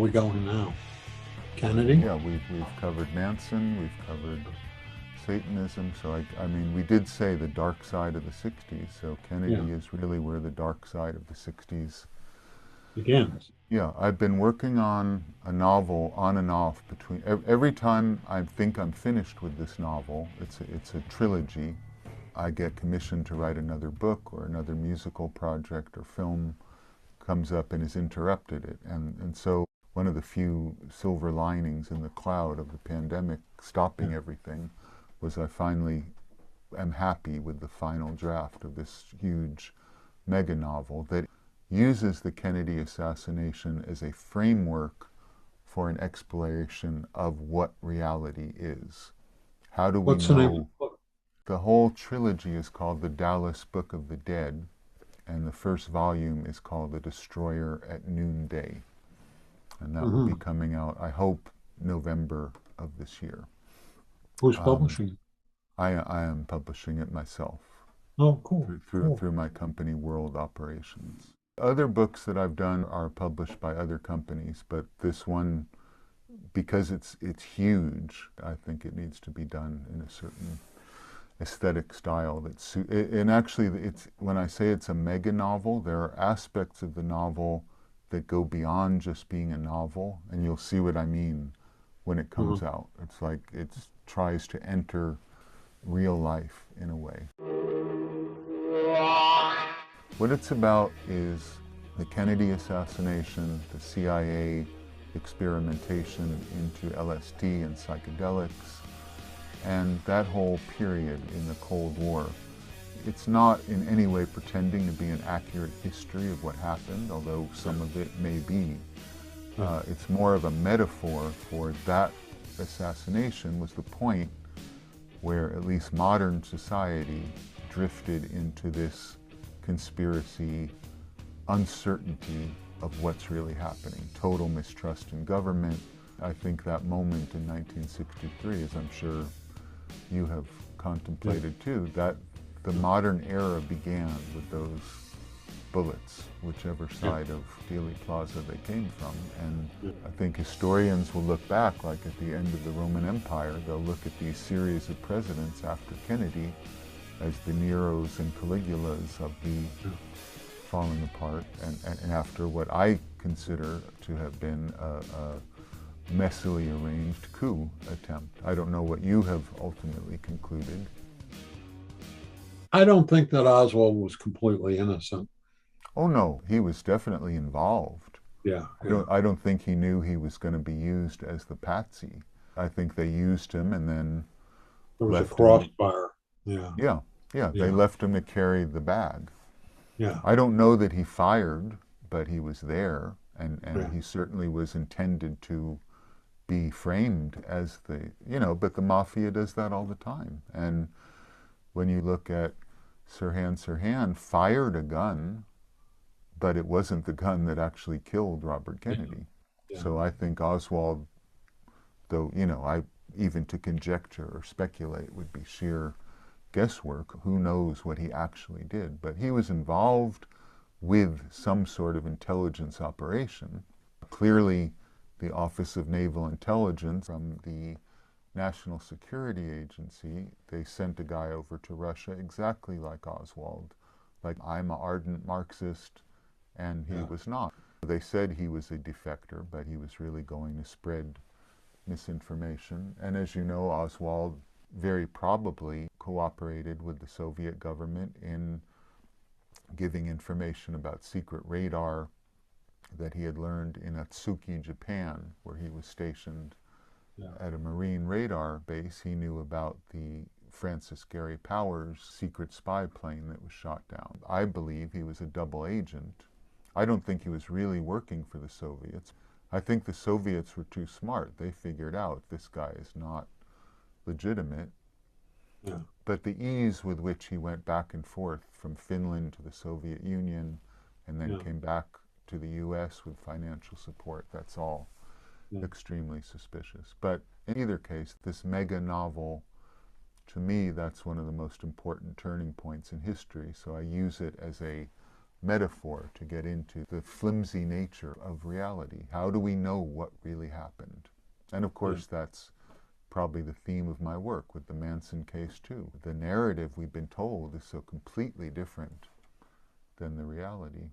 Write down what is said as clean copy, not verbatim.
we going now? Kennedy? Yeah, we've covered Manson, we've covered Satanism. So I mean, we did say the dark side of the '60s. So Yeah, Kennedy is really where the dark side of the '60s. begins. Yeah, I've been working on a novel on and off between every time I think I'm finished with this novel. It's a trilogy. I get commissioned to write another book or another musical project or film comes up and has interrupted it. And so one of the few silver linings in the cloud of the pandemic stopping Yeah. everything was I finally am happy with the final draft of this huge mega novel that uses the Kennedy assassination as a framework for an exploration of what reality is. How do we What's the name of the know? book? The whole trilogy is called the Dallas Book of the Dead, and the first volume is called The Destroyer at Noonday. And that will be Hmm. coming out, I hope, November of this year. Who's Um, publishing it? I am publishing it myself Oh, cool, through cool. my company, World Operations. Other books that I've done are published by other companies, but this one, because it's huge, I think it needs to be done in a certain aesthetic style and actually it's when I say it's a mega novel, there are aspects of the novel that go beyond just being a novel, and you'll see what I mean when it Hmm. comes out. It's like it tries to enter real life in a way. What it's about is the Kennedy assassination, the CIA experimentation into LSD and psychedelics, and that whole period in the Cold War. It's not in any way pretending to be an accurate history of what happened, although some of it may be. Yeah. It's more of a metaphor for that assassination was the point where at least modern society drifted into this conspiracy, uncertainty of what's really happening, total mistrust in government. I think that moment in 1963, as I'm sure you have Yeah. contemplated too, that the modern era began with those bullets, whichever Yeah. side of Dealey Plaza they came from. And Yeah. I think historians will look back, like at the end of the Roman Empire, they'll look at these series of presidents after Kennedy as the Neros and Caligulas of the Yeah. falling apart, and after what I consider to have been a messily arranged coup attempt. I don't know what you have ultimately concluded. I don't think that Oswald was completely innocent. Oh no, he was definitely involved. Yeah, I yeah. don't think he knew he was going to be used as the patsy. I think they used him and then There was a left him. crossfire. Yeah, Yeah, yeah, they yeah, left him to carry the bag. yeah, I don't know that he fired, but he was there, and yeah. he certainly was intended to be framed as but the mafia does that all the time. And when you look at Sirhan fired a gun, but it wasn't the gun that actually killed Robert Yeah, Kennedy. yeah. So I think Oswald, though, I even to conjecture or speculate would be sheer guesswork. Who knows what he actually did? But he was involved with some sort of intelligence operation. Clearly, the Office of Naval Intelligence from the National Security Agency, they sent a guy over to Russia exactly like Oswald. Like, I'm an ardent Marxist, and he Yeah. was not. They said he was a defector, but he was really going to spread misinformation. And as you know, Oswald very probably cooperated with the Soviet government in giving information about secret radar that he had learned in Atsuki, Japan, where he was stationed Yeah. at a Marine radar base. He knew about the Francis Gary Powers secret spy plane that was shot down. I believe he was a double agent. I don't think he was really working for the Soviets. I think the Soviets were too smart. They figured out this guy is not legitimate. Yeah. But the ease with which he went back and forth from Finland to the Soviet Union and then Yeah. came back to the US with financial support, that's all Yeah. extremely suspicious. But in either case, this mega novel, to me, that's one of the most important turning points in history. So I use it as a metaphor to get into the flimsy nature of reality. How do we know what really happened? And of course, that's probably the theme of my work with the Manson case too. The narrative we've been told is so completely different than the reality.